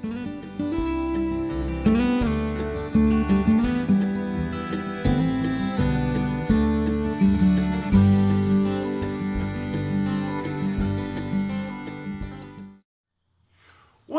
Well,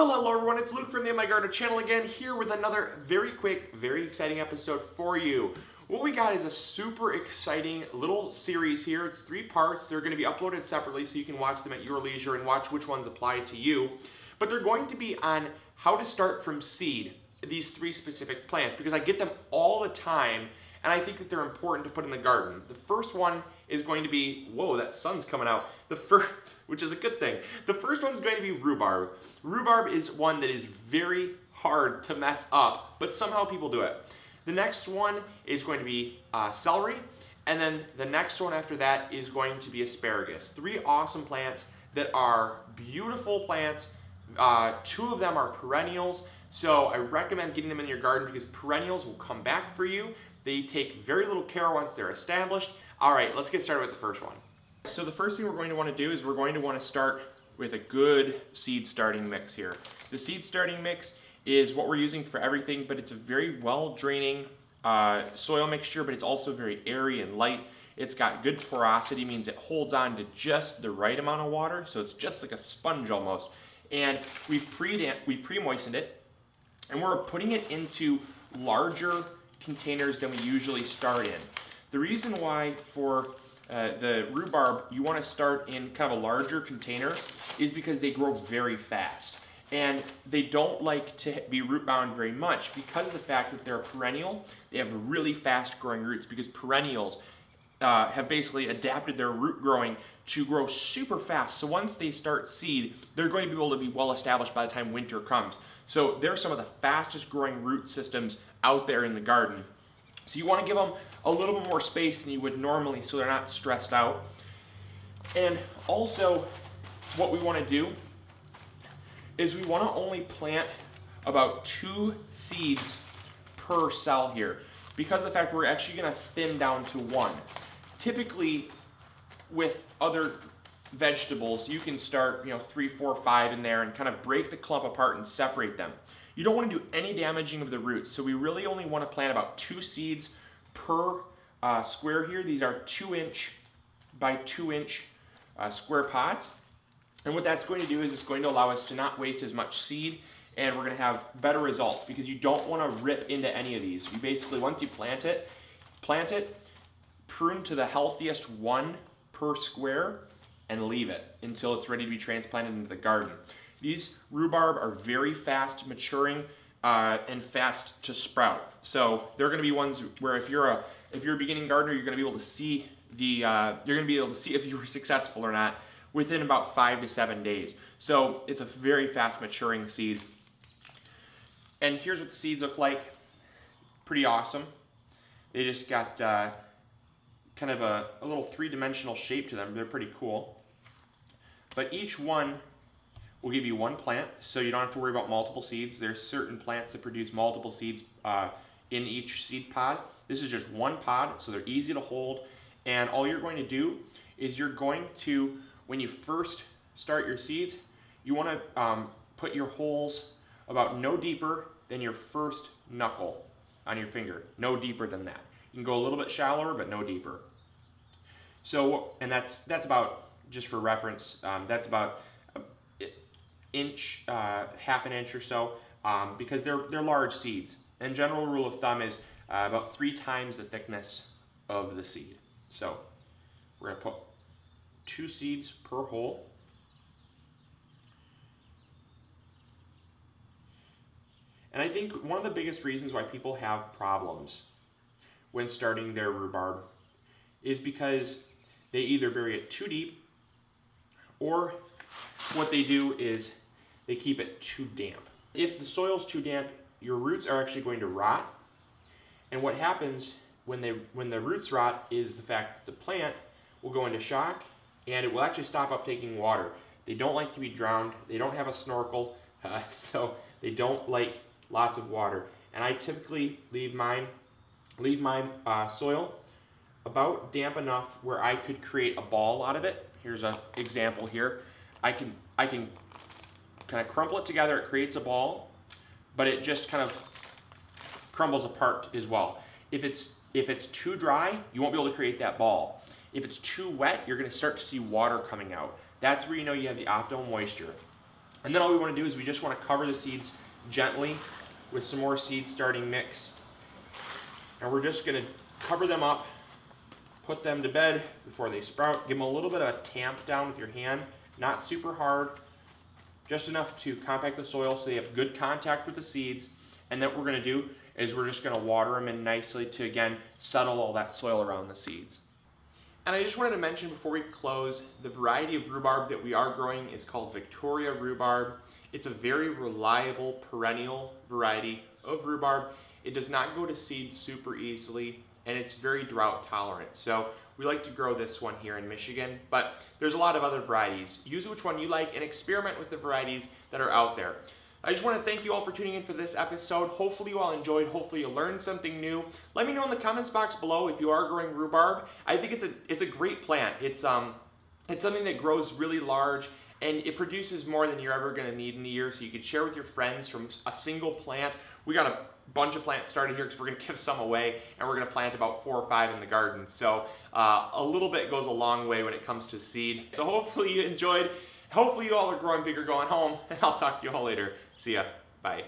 hello everyone, it's Luke from the MIgardener channel again, here with another very quick, very exciting episode for you. What we got is a super exciting little series here. It's 3 parts. They're going to be uploaded separately so you can watch them at your leisure and watch which ones apply to you. But they're going to be on how to start from seed, these 3 specific plants, because I get them all the time and I think that they're important to put in the garden. The first one is going to be, whoa, that sun's coming out, which is a good thing. The first one's going to be rhubarb. Rhubarb is one that is very hard to mess up, but somehow people do it. The next one is going to be celery, and then the next one after that is going to be asparagus. 3 awesome plants that are beautiful plants. 2 of them are perennials, so I recommend getting them in your garden because perennials will come back for you. They take very little care once they're established. All right, let's get started with the first one. So the first thing we're going to want to do is we're going to want to start with a good seed starting mix here. The seed starting mix is what we're using for everything, but it's a very well draining soil mixture, but it's also very airy and light. It's got good porosity, means it holds on to just the right amount of water, so it's just like a sponge almost. And we've pre-moistened it, and we're putting it into larger containers than we usually start in. The reason why for the rhubarb you want to start in kind of a larger container is because they grow very fast and they don't like to be root bound very much because of the fact that they're a perennial. They have really fast growing roots because perennials have basically adapted their root growing to grow super fast. So once they start seed, they're going to be able to be well established by the time winter comes. So they're some of the fastest growing root systems out there in the garden. So you want to give them a little bit more space than you would normally so they're not stressed out. And also what we want to do is we want to only plant about 2 seeds per cell here because of the fact we're actually going to thin down to 1. Typically with other vegetables you can start 3, 4, 5 in there and kind of break the clump apart and separate them. You don't want to do any damaging of the roots, so we really only want to plant about 2 seeds per square here. These are 2-inch by 2-inch square pots. And what that's going to do is it's going to allow us to not waste as much seed, and we're going to have better results because you don't want to rip into any of these. You basically, once you plant it, prune to the healthiest 1 per square, and leave it until it's ready to be transplanted into the garden. These rhubarb are very fast maturing and fast to sprout. So they're going to be ones where if you're a beginning gardener, you're going to be able to see if you were successful or not within about 5 to 7 days. So it's a very fast maturing seed. And here's what the seeds look like. Pretty awesome. They just got kind of a little 3-dimensional shape to them. They're pretty cool. But each one will give you 1 plant, so you don't have to worry about multiple seeds. There's certain plants that produce multiple seeds in each seed pod. This is just 1 pod, so they're easy to hold. And all you're going to do is you're going to, when you first start your seeds, you want to put your holes about no deeper than your first knuckle on your finger. No deeper than that. You can go a little bit shallower, but no deeper. So, and that's about, just for reference, that's about inch, half an inch or so, because they're large seeds. And general rule of thumb is about 3 times the thickness of the seed. So we're going to put 2 seeds per hole. And I think one of the biggest reasons why people have problems when starting their rhubarb is because they either bury it too deep, or what they do is they keep it too damp. If the soil's too damp, your roots are actually going to rot. And what happens when the roots rot is the fact that the plant will go into shock and it will actually stop uptaking water. They don't like to be drowned. They don't have a snorkel, so they don't like lots of water. And I typically leave my soil about damp enough where I could create a ball out of it. Here's an example here. I can kind of crumple it together, it creates a ball, but it just kind of crumbles apart as well. If it's too dry, you won't be able to create that ball. If it's too wet, you're gonna start to see water coming out. That's where you know you have the optimal moisture. And then all we wanna do is we just wanna cover the seeds gently with some more seed starting mix. And we're just gonna cover them up, put them to bed before they sprout. Give them a little bit of a tamp down with your hand, not super hard, just enough to compact the soil so they have good contact with the seeds. And then what we're gonna do is we're just gonna water them in nicely to, again, settle all that soil around the seeds. And I just wanted to mention before we close, the variety of rhubarb that we are growing is called Victoria rhubarb. It's a very reliable perennial variety of rhubarb. It does not go to seed super easily, and it's very drought tolerant. So we like to grow this one here in Michigan, but there's a lot of other varieties. Use which one you like and experiment with the varieties that are out there. I just want to thank you all for tuning in for this episode. Hopefully you all enjoyed. Hopefully you learned something new. Let me know in the comments box below if you are growing rhubarb. I think it's a great plant. It's something that grows really large, and it produces more than you're ever going to need in a year, so you could share with your friends from a single plant. We got a bunch of plants started here because we're going to give some away, and we're going to plant about 4 or 5 in the garden. So a little bit goes a long way when it comes to seed. So hopefully you enjoyed. Hopefully you all are growing bigger going home, and I'll talk to you all later. See ya. Bye.